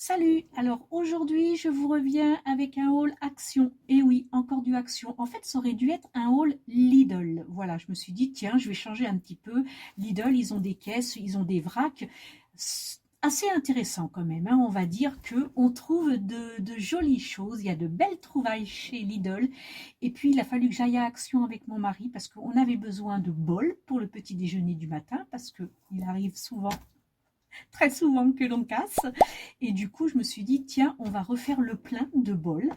Salut, alors aujourd'hui je vous reviens avec un haul Action. Et oui, encore du Action. En fait, ça aurait dû être un haul Lidl. Voilà, je me suis dit, tiens, je vais changer un petit peu. Lidl, ils ont des caisses, ils ont des vracs. Assez intéressant quand même, hein. On va dire que on trouve de jolies choses. Il y a de belles trouvailles chez Lidl. Et puis, il a fallu que j'aille à Action avec mon mari parce qu'on avait besoin de bols pour le petit déjeuner du matin parce qu'il arrive souvent très souvent que l'on casse. Et du coup, je me suis dit, tiens, on va refaire le plein de bols.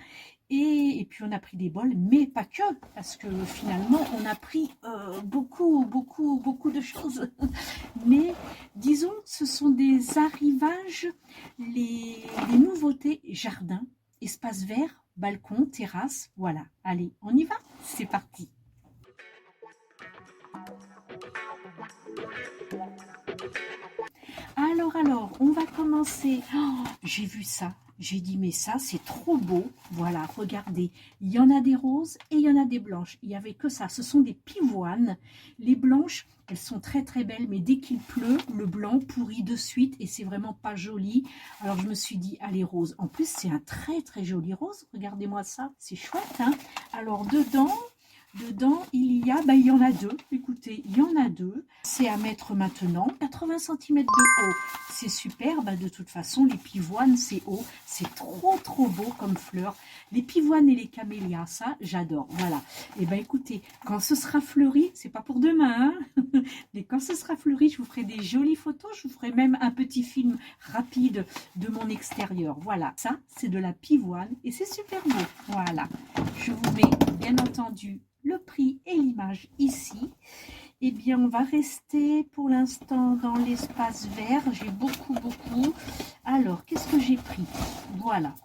Et puis, on a pris des bols, mais pas que, parce que finalement, on a pris beaucoup de choses. Mais disons, ce sont des arrivages, les nouveautés jardin, espace vert, balcon, terrasse. Voilà. Allez, on y va? C'est parti. Alors, on va commencer. Oh, j'ai vu ça. J'ai dit, mais ça, c'est trop beau. Voilà, regardez. Il y en a des roses et il y en a des blanches. Il n'y avait que ça. Ce sont des pivoines. Les blanches, elles sont très très belles, mais dès qu'il pleut, le blanc pourrit de suite et c'est vraiment pas joli. Alors, je me suis dit, allez, rose. En plus, c'est un très très joli rose. Regardez-moi ça. C'est chouette, hein? Alors, dedans, il y en a deux. Écoutez, il y en a deux. C'est à mettre maintenant. 80 centimètres de haut. C'est super. De toute façon, les pivoines, c'est haut. C'est trop beau comme fleur. Les pivoines et les camélias, ça, j'adore. Voilà. Et écoutez, quand ce sera fleuri, c'est pas pour demain, hein, mais quand ce sera fleuri, je vous ferai des jolies photos. Je vous ferai même un petit film rapide de mon extérieur. Voilà. Ça, c'est de la pivoine et c'est super beau. Voilà. Je vous mets, bien entendu, le prix et l'image ici. Eh bien, on va rester pour l'instant dans l'espace vert. J'ai beaucoup. Alors, qu'est-ce que j'ai pris? Voilà,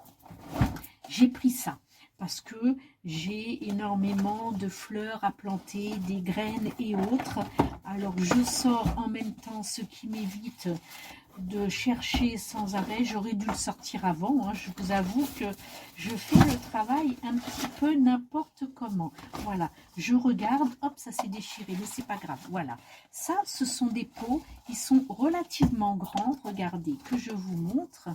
j'ai pris ça parce que j'ai énormément de fleurs à planter, des graines et autres. Alors, je sors en même temps, ce qui m'évite de chercher sans arrêt. J'aurais dû le sortir avant, hein. Je vous avoue que je fais le travail un petit peu n'importe comment. Voilà, je regarde, hop, ça s'est déchiré, mais c'est pas grave. Voilà, ça, ce sont des pots, ils sont relativement grands. Regardez, que je vous montre.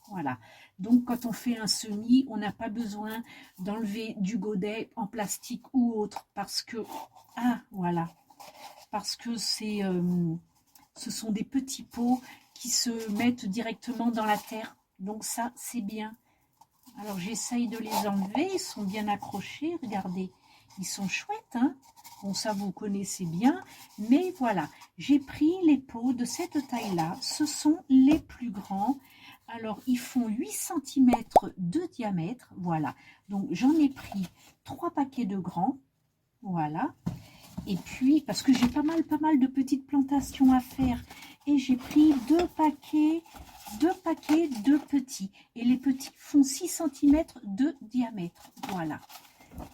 Voilà, donc quand on fait un semis, on n'a pas besoin d'enlever du godet en plastique ou autre parce que, voilà, parce que ce sont des petits pots qui se mettent directement dans la terre. Donc ça, c'est bien. Alors j'essaye de les enlever. Ils sont bien accrochés. Regardez, ils sont chouettes, hein. Bon, ça, vous connaissez bien. Mais voilà, j'ai pris les pots de cette taille-là. Ce sont les plus grands. Alors, ils font 8 centimètres de diamètre. Voilà. Donc, j'en ai pris 3 paquets de grands. Voilà. Et puis, parce que j'ai pas mal de petites plantations à faire, et j'ai pris deux paquets de petits. Et les petits font 6 centimètres de diamètre. Voilà,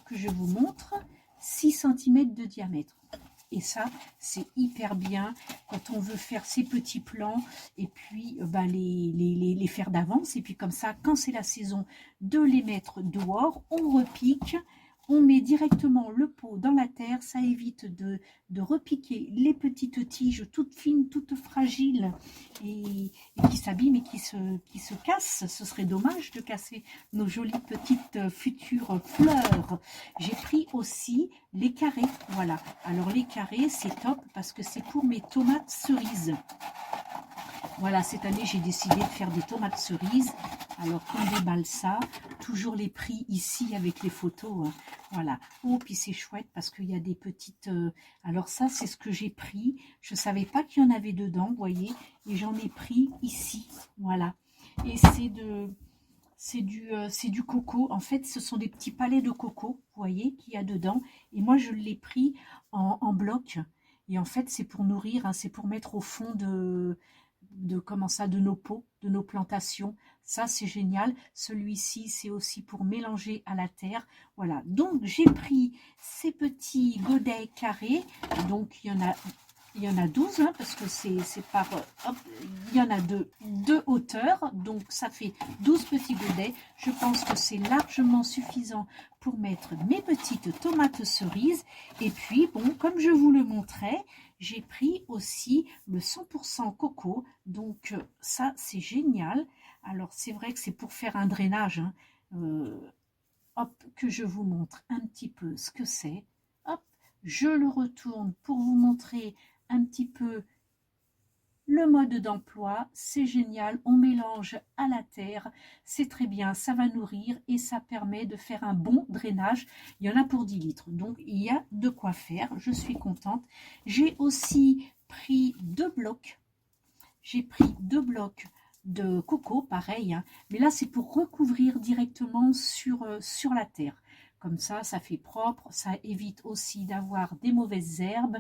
que je vous montre, 6 centimètres de diamètre. Et ça, c'est hyper bien quand on veut faire ces petits plants et puis les faire d'avance. Et puis comme ça, quand c'est la saison de les mettre dehors, on repique. On met directement le pot dans la terre, ça évite de repiquer les petites tiges toutes fines, toutes fragiles et qui s'abîment et qui se cassent. Ce serait dommage de casser nos jolies petites futures fleurs. J'ai pris aussi les carrés, voilà. Alors les carrés, c'est top parce que c'est pour mes tomates cerises. Voilà, cette année, j'ai décidé de faire des tomates cerises. Alors, on déballe ça. Toujours les prix ici avec les photos, hein. Voilà. Oh, puis c'est chouette parce qu'il y a des petites... Alors ça, c'est ce que j'ai pris. Je ne savais pas qu'il y en avait dedans, vous voyez. Et j'en ai pris ici. Voilà. Et c'est du coco. En fait, ce sont des petits palets de coco, vous voyez, qu'il y a dedans. Et moi, je l'ai pris en bloc. Et en fait, c'est pour nourrir, hein, c'est pour mettre au fond comment ça, de nos pots, de nos plantations. Ça, c'est génial. Celui-ci, c'est aussi pour mélanger à la terre. Voilà. Donc, j'ai pris ces petits godets carrés. Donc, il y en a 12, hein, parce que c'est par... Hop, il y en a deux hauteurs. Donc, ça fait 12 petits godets. Je pense que c'est largement suffisant pour mettre mes petites tomates cerises. Et puis, bon, comme je vous le montrais, j'ai pris aussi le 100% coco. Donc, ça, c'est génial. Alors, c'est vrai que c'est pour faire un drainage, hein. Hop, que je vous montre un petit peu ce que c'est. Hop, je le retourne pour vous montrer un petit peu le mode d'emploi. C'est génial, on mélange à la terre, c'est très bien, ça va nourrir et ça permet de faire un bon drainage. Il y en a pour 10 litres, donc il y a de quoi faire, je suis contente. J'ai aussi pris 2 blocs, j'ai pris 2 blocs de coco, pareil, hein, mais là c'est pour recouvrir directement sur la terre. Comme ça fait propre, ça évite aussi d'avoir des mauvaises herbes.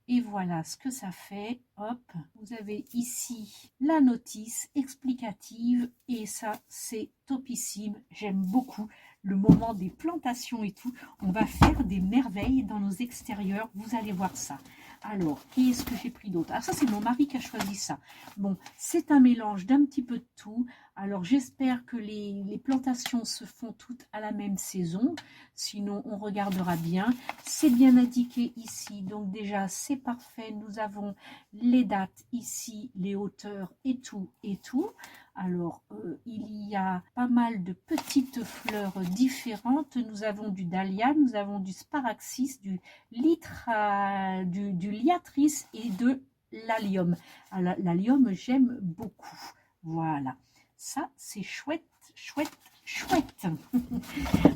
Et voilà ce que ça fait. Hop, vous avez ici la notice explicative et ça c'est topissime. J'aime beaucoup le moment des plantations et tout. On va faire des merveilles dans nos extérieurs. Vous allez voir ça. Alors, qu'est-ce que j'ai pris d'autre? Ah, ça, c'est mon mari qui a choisi ça. Bon, c'est un mélange d'un petit peu de tout. Alors, j'espère que les plantations se font toutes à la même saison. Sinon, on regardera bien. C'est bien indiqué ici. Donc, déjà, c'est parfait. Nous avons les dates ici, les hauteurs et tout, et tout. Alors, il y a pas mal de petites fleurs différentes. Nous avons du dahlia, nous avons du sparaxis, du liatris et de l'allium. Alors, l'allium, j'aime beaucoup. Voilà. Ça, c'est chouette, chouette, chouette.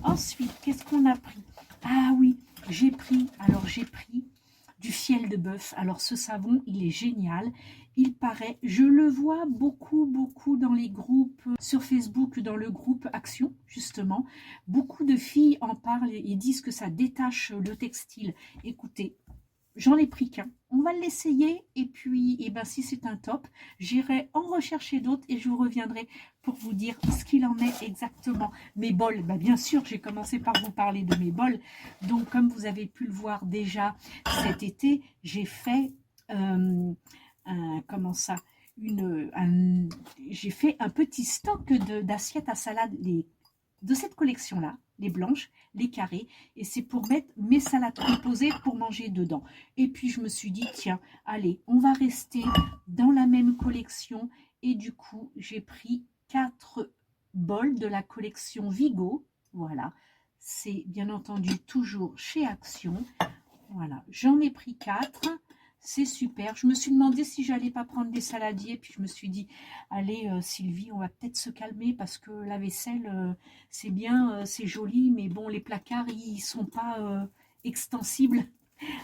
Ensuite, qu'est-ce qu'on a pris? Ah oui, j'ai pris du fiel de bœuf. Alors, ce savon, il est génial. Il paraît, je le vois beaucoup, beaucoup dans les groupes sur Facebook, dans le groupe Action, justement. Beaucoup de filles en parlent et disent que ça détache le textile. Écoutez, j'en ai pris qu'un. On va l'essayer et puis, eh ben, si c'est un top, j'irai en rechercher d'autres et je vous reviendrai pour vous dire ce qu'il en est exactement. Mes bols, ben, bien sûr, j'ai commencé par vous parler de mes bols. Donc, comme vous avez pu le voir déjà cet été, j'ai fait comment ça, j'ai fait un petit stock d'assiettes à salade de cette collection-là, les blanches, les carrés, et c'est pour mettre mes salades composées pour manger dedans. Et puis je me suis dit, tiens, allez, on va rester dans la même collection, et du coup, j'ai pris 4 bols de la collection Vigo, voilà, c'est bien entendu toujours chez Action, voilà, j'en ai pris 4. C'est super. Je me suis demandé si j'allais pas prendre des saladiers. Puis je me suis dit, allez Sylvie, on va peut-être se calmer parce que la vaisselle, c'est bien, c'est joli. Mais bon, les placards, ils sont pas extensibles.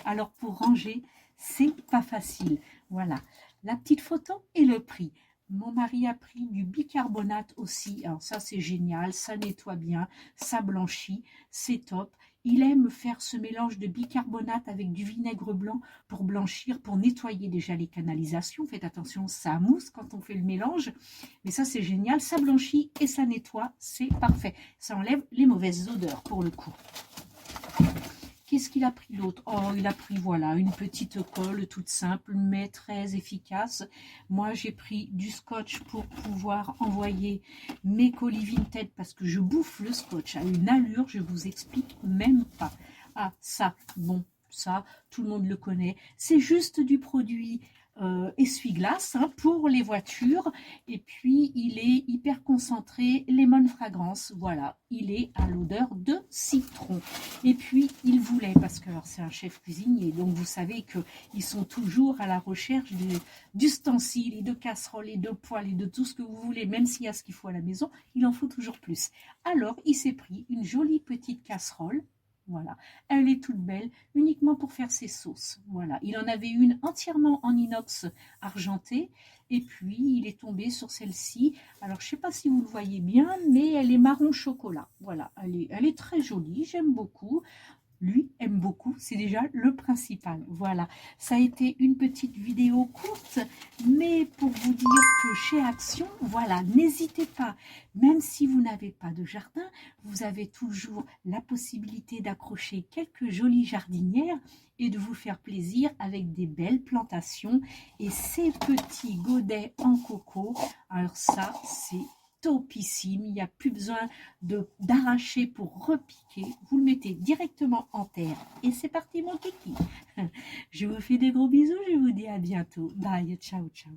Alors pour ranger, c'est pas facile. Voilà, la petite photo et le prix. Mon mari a pris du bicarbonate aussi. Alors ça, c'est génial. Ça nettoie bien, ça blanchit, c'est top. Il aime faire ce mélange de bicarbonate avec du vinaigre blanc pour blanchir, pour nettoyer déjà les canalisations. Faites attention, ça mousse quand on fait le mélange. Mais ça, c'est génial. Ça blanchit et ça nettoie. C'est parfait. Ça enlève les mauvaises odeurs pour le coup. Qu'est-ce qu'il a pris d'autre? Oh, il a pris, voilà, une petite colle toute simple, mais très efficace. Moi, j'ai pris du scotch pour pouvoir envoyer mes colis Vinted parce que je bouffe le scotch à une allure, je vous explique même pas. Ah, ça, bon, ça, tout le monde le connaît. C'est juste du produit essuie-glace hein, pour les voitures. Et puis, il est hyper concentré, lemon fragrance. Voilà, il est à l'odeur de citron. Et puis, il voulait, parce que c'est un chef cuisinier, donc vous savez qu'ils sont toujours à la recherche d'ustensiles et de casseroles et de poêles et de tout ce que vous voulez, même s'il y a ce qu'il faut à la maison, il en faut toujours plus. Alors, il s'est pris une jolie petite casserole. Voilà, elle est toute belle, uniquement pour faire ses sauces. Voilà, il en avait une entièrement en inox argenté, et puis il est tombé sur celle-ci. Alors, je ne sais pas si vous le voyez bien, mais elle est marron chocolat. Voilà, elle est très jolie, j'aime beaucoup. Lui aime beaucoup, c'est déjà le principal. Voilà, ça a été une petite vidéo courte, mais pour vous dire que chez Action, voilà, n'hésitez pas, même si vous n'avez pas de jardin, vous avez toujours la possibilité d'accrocher quelques jolies jardinières et de vous faire plaisir avec des belles plantations et ces petits godets en coco. Alors ça, c'est topissime, il n'y a plus besoin d'arracher pour repiquer, vous le mettez directement en terre et c'est parti mon kiki. Je vous fais des gros bisous, je vous dis à bientôt, bye, ciao ciao.